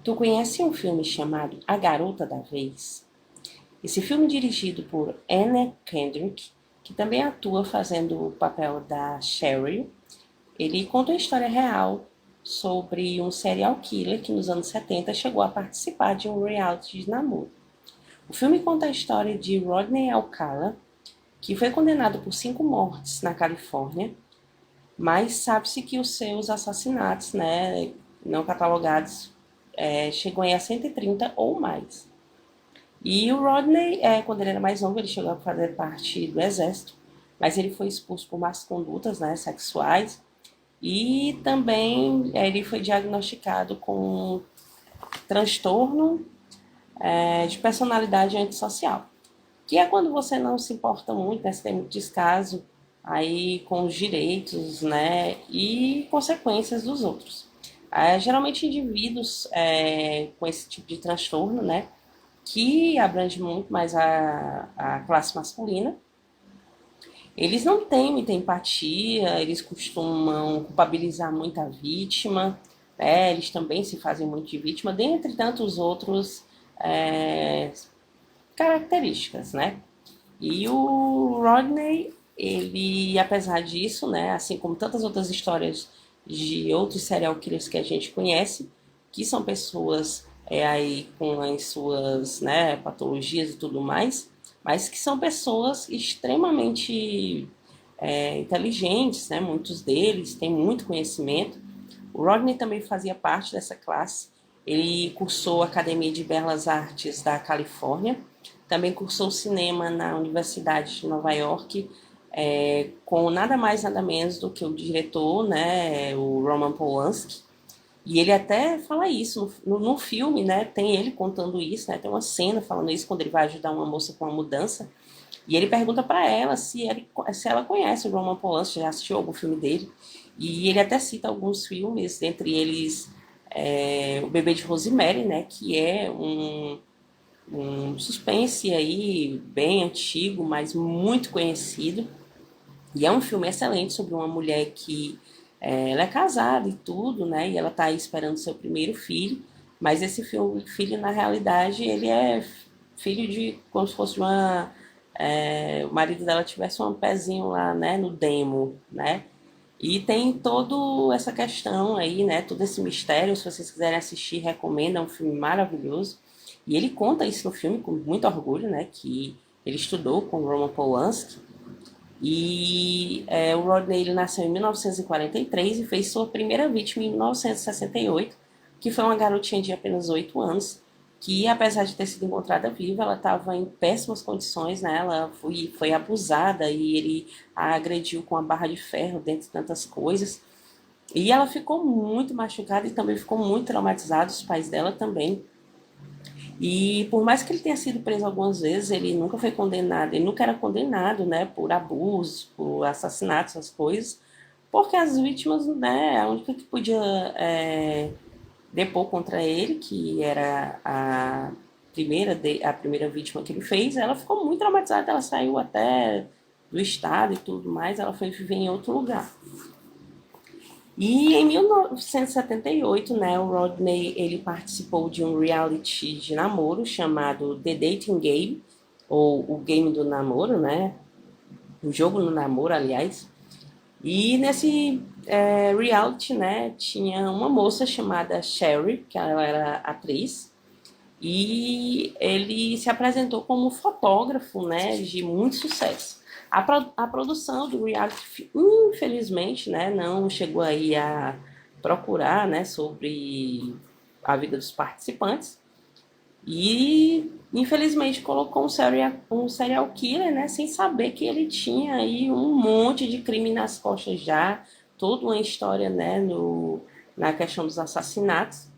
Tu conhece um filme chamado A Garota da Vez? Esse filme dirigido por Anna Kendrick, que também atua fazendo o papel da Cheryl, ele conta uma história real sobre um serial killer que nos anos 70 chegou a participar de um reality de namoro. O filme conta a história de Rodney Alcala, que foi condenado por 5 mortes na Califórnia, mas sabe-se que os seus assassinatos, né, não catalogados, chegam a 130 ou mais. E o Rodney, quando ele era mais novo, ele chegou a fazer parte do exército, mas ele foi expulso por más condutas, né, sexuais, e também ele foi diagnosticado com transtorno de personalidade antissocial, que é quando você não se importa muito, né, você tem muito descaso aí com os direitos, né, e consequências dos outros. Geralmente indivíduos com esse tipo de transtorno, né, que abrange muito mais a classe masculina, eles não têm muita empatia, eles costumam culpabilizar muito a vítima, né? Eles também se fazem muito de vítima, dentre tantos outros é, características, né? E o Rodney, ele, apesar disso, né, assim como tantas outras histórias de outros serial killers que a gente conhece, que são pessoas aí com as suas, né, patologias e tudo mais, mas que são pessoas extremamente inteligentes, né, muitos deles têm muito conhecimento. O Rodney também fazia parte dessa classe. Ele cursou a Academia de Belas Artes da Califórnia, também cursou cinema na Universidade de Nova York, com nada mais nada menos do que o diretor, né, o Roman Polanski. E ele até fala isso no filme, né? Tem ele contando isso, né? Tem uma cena falando isso quando ele vai ajudar uma moça com uma mudança. E ele pergunta para ela se ela conhece o Roman Polanski, já assistiu algum filme dele. E ele até cita alguns filmes, entre eles O Bebê de Rosemary, né? Que é um suspense aí bem antigo, mas muito conhecido. E é um filme excelente sobre uma mulher que ela é casada e tudo, né? E ela está aí esperando seu primeiro filho. Mas esse filho, na realidade, ele é filho de como se fosse uma. O marido dela tivesse um pezinho lá, né? No demo, né? E tem toda essa questão aí, né? Todo esse mistério. Se vocês quiserem assistir, recomendo. É um filme maravilhoso. E ele conta isso no filme com muito orgulho, né? Que ele estudou com o Roman Polanski. E o Rodney ele nasceu em 1943 e 43 e fez sua primeira vítima em 1968, que foi uma garotinha de apenas 8 anos, que apesar de ter sido encontrada viva, ela estava em péssimas condições, né? Ela foi abusada e ele a agrediu com a barra de ferro, dentre tantas coisas. E ela ficou muito machucada e também ficou muito traumatizada, os pais dela também. E por mais que ele tenha sido preso algumas vezes, ele nunca foi condenado, ele nunca era condenado, né, por abuso, por assassinato, essas coisas, porque as vítimas, né, a única que podia depor contra ele, que era a primeira vítima que ele fez, ela ficou muito traumatizada, ela saiu até do estado e tudo mais, ela foi viver em outro lugar. E em 1978, né, o Rodney ele participou de um reality de namoro chamado The Dating Game, ou o Game do Namoro, né? O jogo no namoro, aliás. E nesse reality, né, tinha uma moça chamada Sherry, que ela era atriz, e ele se apresentou como fotógrafo, né, de muito sucesso. A produção do reality, infelizmente, né, não chegou aí a procurar, né, sobre a vida dos participantes e infelizmente colocou um serial killer, né, sem saber que ele tinha aí um monte de crime nas costas já, toda uma história, né, na questão dos assassinatos.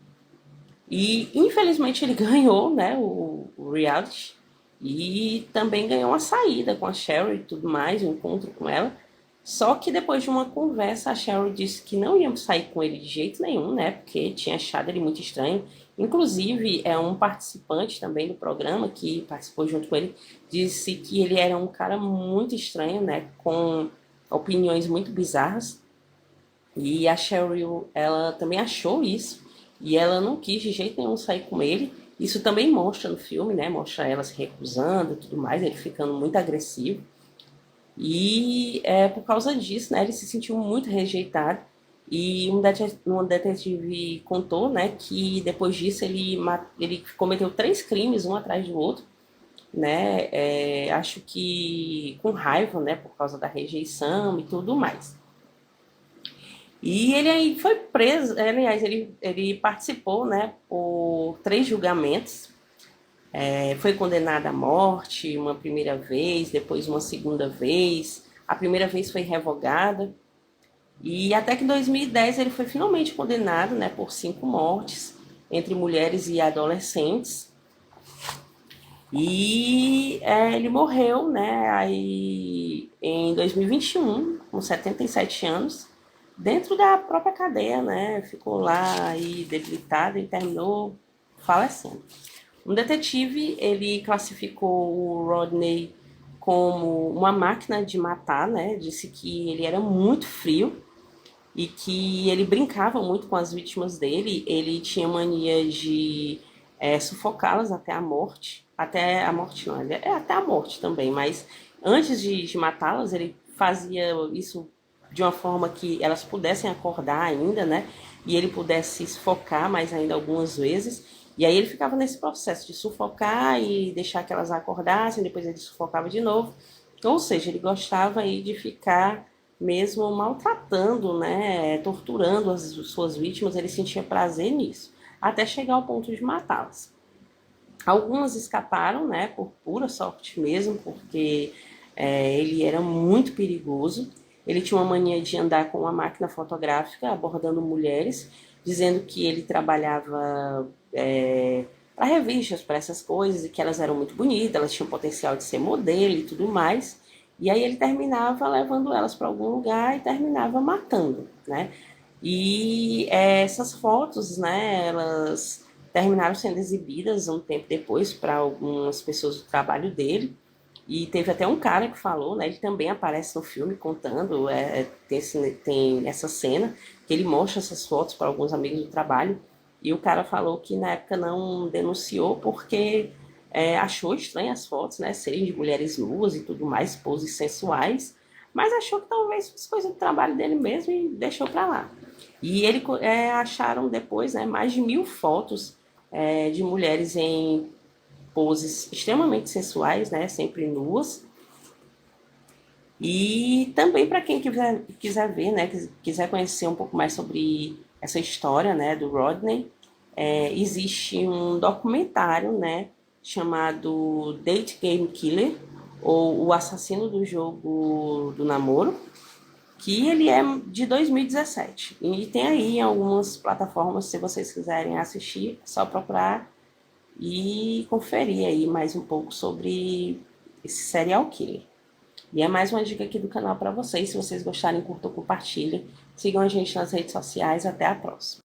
E infelizmente ele ganhou, né, o reality e também ganhou uma saída com a Cheryl e tudo mais, um encontro com ela. Só que depois de uma conversa, a Cheryl disse que não ia sair com ele de jeito nenhum, né, porque tinha achado ele muito estranho. Inclusive, um participante também do programa que participou junto com ele disse que ele era um cara muito estranho, né, com opiniões muito bizarras. E a Cheryl, ela também achou isso. e ela não quis de jeito nenhum sair com ele. Isso também mostra no filme, né? Mostra ela se recusando e tudo mais, ele ficando muito agressivo. E por causa disso, né, ele se sentiu muito rejeitado. E um detetive contou, né, que depois disso ele cometeu 3 crimes, um atrás do outro, né? Acho que com raiva, né, por causa da rejeição e tudo mais. E ele aí foi preso, aliás, ele participou, né, por 3 julgamentos. Foi condenado à morte uma primeira vez, depois uma segunda vez. A primeira vez foi revogada. E até que em 2010 ele foi finalmente condenado, né, por 5 mortes entre mulheres e adolescentes. E ele morreu, né, aí em 2021, com 77 anos, dentro da própria cadeia, né? Ficou lá aí debilitado e terminou falecendo. Um detetive, ele classificou o Rodney como uma máquina de matar, né? Disse que ele era muito frio e que ele brincava muito com as vítimas dele. Ele tinha mania de sufocá-las até a morte não, até a morte também, mas antes de matá-las, ele fazia isso de uma forma que elas pudessem acordar ainda, né? E ele pudesse sufocar mais ainda algumas vezes. E aí ele ficava nesse processo de sufocar e deixar que elas acordassem, depois ele sufocava de novo. Ou seja, ele gostava aí de ficar mesmo maltratando, né, torturando as suas vítimas, ele sentia prazer nisso, até chegar ao ponto de matá-las. Algumas escaparam, né, por pura sorte mesmo, porque ele era muito perigoso. Ele tinha uma mania de andar com uma máquina fotográfica abordando mulheres, dizendo que ele trabalhava para revistas, para essas coisas, e que elas eram muito bonitas, elas tinham potencial de ser modelo e tudo mais. E aí ele terminava levando elas para algum lugar e terminava matando, né? E essas fotos, né, elas terminaram sendo exibidas um tempo depois para algumas pessoas do trabalho dele. E teve até um cara que falou, né? Ele também aparece no filme contando, tem essa cena, que ele mostra essas fotos para alguns amigos do trabalho. E o cara falou que na época não denunciou porque achou estranho as fotos, né? Serem de mulheres nuas e tudo mais, poses sensuais. Mas achou que talvez fosse coisa do trabalho dele mesmo e deixou para lá. E ele acharam depois, né, mais de 1.000 fotos de mulheres em poses extremamente sensuais, né, sempre nuas. E também para quem quiser ver, né, quiser conhecer um pouco mais sobre essa história, né, do Rodney, existe um documentário, né, chamado Date Game Killer, ou O Assassino do Jogo do Namoro, que ele é de 2017. E tem aí em algumas plataformas, se vocês quiserem assistir, é só procurar e conferir aí mais um pouco sobre esse serial killer. E é mais uma dica aqui do canal para vocês. Se vocês gostarem, curtam, compartilhem. Sigam a gente nas redes sociais. Até a próxima.